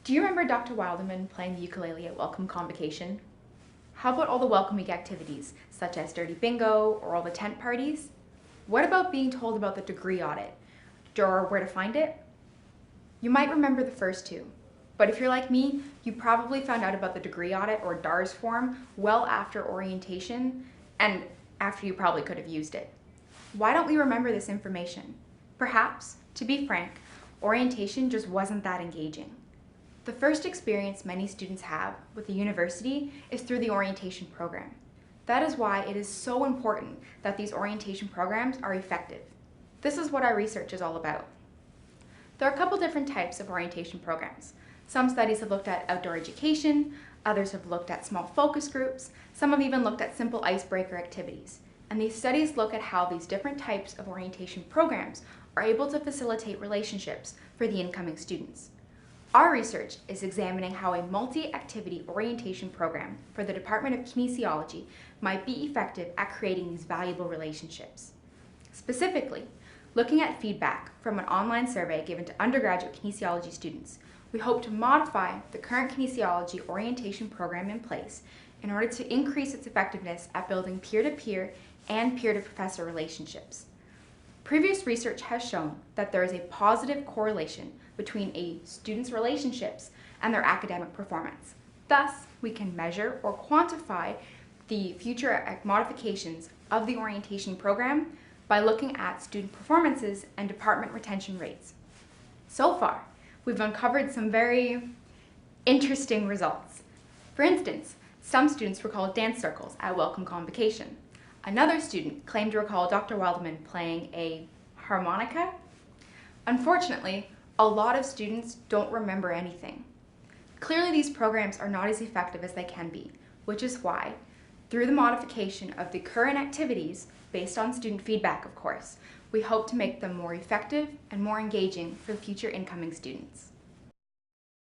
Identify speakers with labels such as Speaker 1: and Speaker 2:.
Speaker 1: Do you remember Dr. Wilderman playing the ukulele at welcome convocation? How about all the welcome week activities, such as Dirty Bingo or all the tent parties? What about being told about the degree audit, or where to find it? You might remember the first two, but if you're like me, you probably found out about the degree audit or DARS form well after orientation and after you probably could have used it. Why don't we remember this information? Perhaps, to be frank, orientation just wasn't that engaging. The first experience many students have with the university is through the orientation program. That is why it is so important that these orientation programs are effective. This is what our research is all about. There are a couple different types of orientation programs. Some studies have looked at outdoor education, others have looked at small focus groups, some have even looked at simple icebreaker activities. And these studies look at how these different types of orientation programs are able to facilitate relationships for the incoming students. Our research is examining how a multi-activity orientation program for the Department of Kinesiology might be effective at creating these valuable relationships. Specifically, looking at feedback from an online survey given to undergraduate kinesiology students, we hope to modify the current kinesiology orientation program in place in order to increase its effectiveness at building peer-to-peer and peer-to-professor relationships. Previous research has shown that there is a positive correlation between a student's relationships and their academic performance. Thus, we can measure or quantify the future modifications of the orientation program by looking at student performances and department retention rates. So far, we've uncovered some very interesting results. For instance, some students recall dance circles at welcome convocation. Another student claimed to recall Dr. Wilderman playing a harmonica. Unfortunately, a lot of students don't remember anything. Clearly, these programs are not as effective as they can be, which is why, through the modification of the current activities, based on student feedback of course, we hope to make them more effective and more engaging for future incoming students.